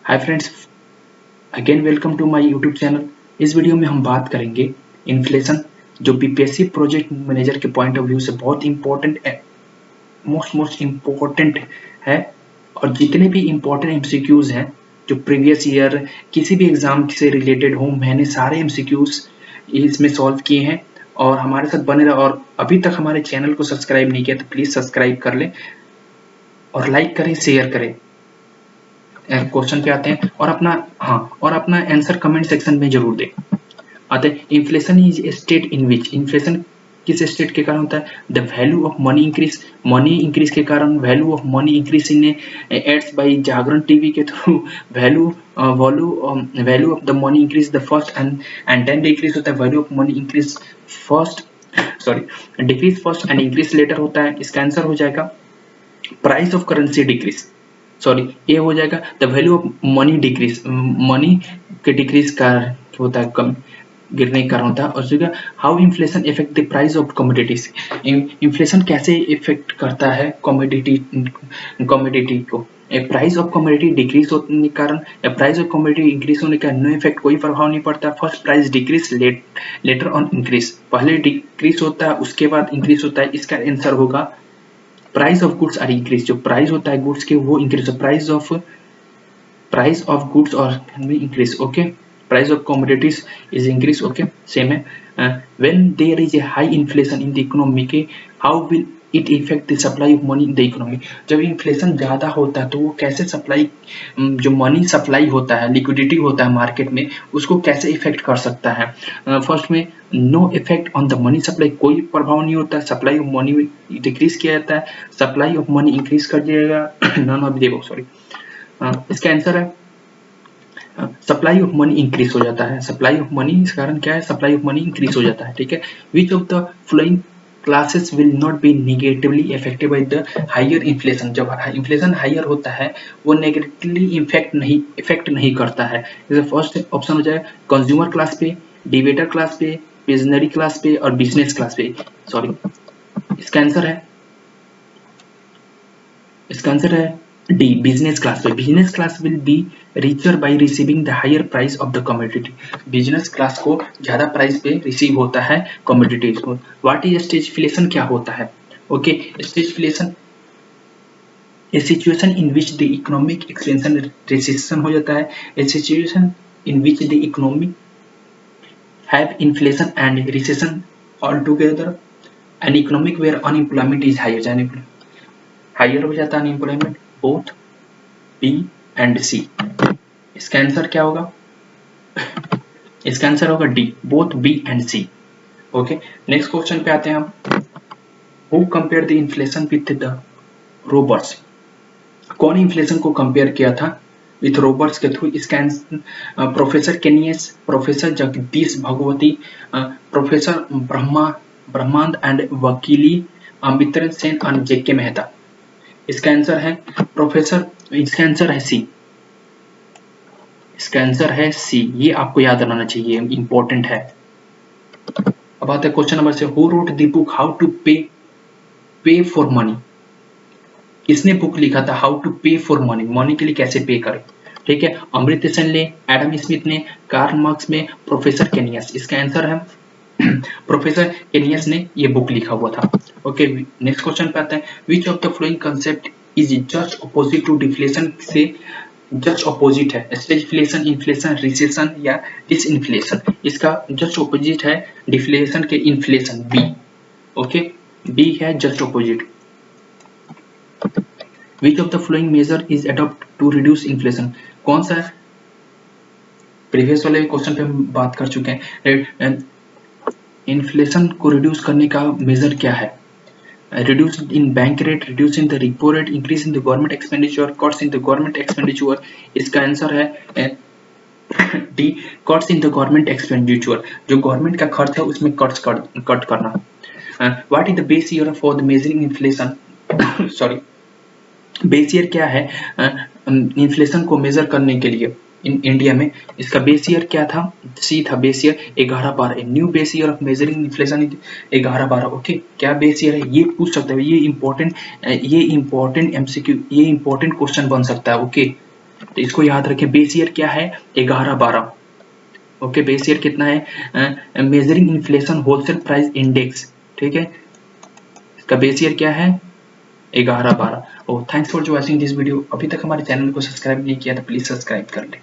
Hi friends, again welcome to my YouTube channel. इस video में हम बात करेंगे इन्फ्लेशन, जो बीपीएससी प्रोजेक्ट मैनेजर के पॉइंट ऑफ व्यू से बहुत इंपॉर्टेंट मोस्ट इम्पोर्टेंट है। और जितने भी इम्पोर्टेंट एमसीक्यूज हैं जो प्रीवियस ईयर किसी भी एग्जाम से रिलेटेड हो, मैंने सारे एमसीक्यूज इसमें सॉल्व किए हैं। और हमारे साथ बने रहो। और अभी तक हमारे चैनल को सब्सक्राइब नहीं किया तो प्लीज सब्सक्राइब कर लें और लाइक करें, शेयर करें। क्वेश्चन पे आते हैं और अपना आंसर कमेंट सेक्शन में जरूर दें। आते हैं, inflation is state in which, inflation किस स्टेट के कारण होता है? The value of money increase, money increase के कारण value of money increase in ads by Jagran TV के through value value of the money increase the first and then decrease होता है value of money increase first, sorry decrease first and increase later होता है। इसका answer हो जाएगा price of currency decrease, sorry ये हो जाएगा the value of money decrease, money के डिक्रीज का होता है, कम गिरने के कारण होता है। और जगह how inflation effect the price of commodities, inflation कैसे इफेक्ट करता है कमोडिटी को? प्राइस ऑफ कमोडिटी डिक्रीज होने के कारण या प्राइस ऑफ कमोडिटी इंक्रीज होने का नो इफेक्ट, कोई प्रभाव नहीं पड़ता। First price decrease later on increase, पहले डिक्रीज होता है उसके बाद इंक्रीज होता है। इसका आंसर होगा price of goods are increase, जो प्राइस होता है गुड्स के वो इंक्रीज, प्राइस ऑफ गुड्स और increase. Okay, price of commodities is increase. Okay, same है। When there is a high inflation in the economy के how will it affect the supply of money in the economy, जब inflation ज्यादा होता है तो वो कैसे सप्लाई, जो मनी सप्लाई होता है, लिक्विडिटी होता है मार्केट में, उसको कैसे इफेक्ट कर सकता है? फर्स्ट में no effect on the money supply, कोई प्रभाव नहीं होता है। सप्लाई ऑफ मनी डिक्रीज किया जाता है, सप्लाई ऑफ मनी इंक्रीज कर दिया जाएगा। नॉन ऑफ देखो, सॉरी इसका आंसर है सप्लाई ऑफ मनी इंक्रीज हो जाता है। सप्लाई ऑफ मनी, इस कारण क्या है? सप्लाई ऑफ मनी इंक्रीज हो जाता है। ठीक है, which of the following classes will not be negatively affected by the higher inflation, जब इन्फ्लेशन हायर होता है वो नेगेटिवली इफेक्ट नहीं करता है। जैसे फर्स्ट ऑप्शन हो जाए कंज्यूमर क्लास पे, डिवेटर क्लास पे, बिजनरी क्लास पे और बिजनेस क्लास पे। सॉरी, इसका आंसर है डी, बिजनेस क्लास पे। Business class will be richer by receiving the higher price of the commodity, business class को ज्यादा प्राइस पे रिसीव होता है कमोडिटीज को। व्हाट इज स्टेजफ्लेशन, क्या होता है? Okay, stagflation a situation in which the economic expansion recession हो जाता है। A situation in which the economic have inflation and recession all together, and economic where unemployment is higher हो जाता है unemployment, both B and C. इसका answer क्या होगा? इसका आंसर होगा D, both B and C. Okay, next question पे आते हैं हम। Who compare the inflation with the Roberts, कौन इन्फ्लेशन को कंपेयर किया था विथ रोबर्ट्स के थ्रू? इसका answer professor Keynes, professor Jagdish Bhagwati, professor Brahmananda and Vakil अमित्र सेन और जेके मेहता। इसका आंसर है इसका आंसर है सी, इसका आंसर है सी। ये आपको याद रहना चाहिए, इंपॉर्टेंट है। अब आते हैं क्वेश्चन नंबर से, who wrote the book how to pay for money, किसने बुक लिखा था how to pay for money, money के लिए कैसे पे करें? ठीक है, अमृत्य सेन ने, एडम स्मिथ ने, कार्ल मार्क्स में, प्रोफेसर केनियस। इसका आंसर है प्रोफेसर केनियस ने ये बुक लिखा हुआ था। ओके, नेक्स्ट क्वेश्चन पे आते हैं। Which of the following concept is just opposite to deflation, से जस्ट अपोजिट है? स्टेजफ्लेशन, इन्फ्लेशन, रिसेशन या डिसइन्फ्लेशन? इसका जस्ट अपोजिट है डिफ्लेशन के इन्फ्लेशन, बी। ओके, बी है just opposite. Which of the following measure is adopt to reduce inflation, कौन सा? Previous वाले क्वेश्चन पे हम बात कर चुके हैं। इन्फ्लेशन को रिड्यूस करने का मेजर क्या है? Reduce in bank rate, reduce in the repo rate, increase in the government expenditure, cuts in the government expenditure. इसका आंसर है D, cuts in the government expenditure, जो गवर्नमेंट का खर्च है उसमें कट करना। What is the base year for the measuring inflation, sorry base year क्या है इन्फ्लेशन को मेजर करने के लिए इन इंडिया में? इसका बेस ईयर क्या था? सी था base year 11-12। New base year of measuring inflation 11-12। Okay, क्या बेस ईयर है ये पूछ सकते हैं, ये इंपॉर्टेंट एमसीक्यू, ये इंपॉर्टेंट क्वेश्चन बन सकता है। ओके, तो इसको याद रखें। बेस ईयर क्या है? 11-12। ओके, बेस ईयर कितना है? Measuring inflation wholesale price index, ठीक है, इसका बेस ईयर क्या है? 11-12। Thanks for watching this video. अभी तक हमारे चैनल को सब्सक्राइब नहीं किया तो प्लीज सब्सक्राइब कर ले।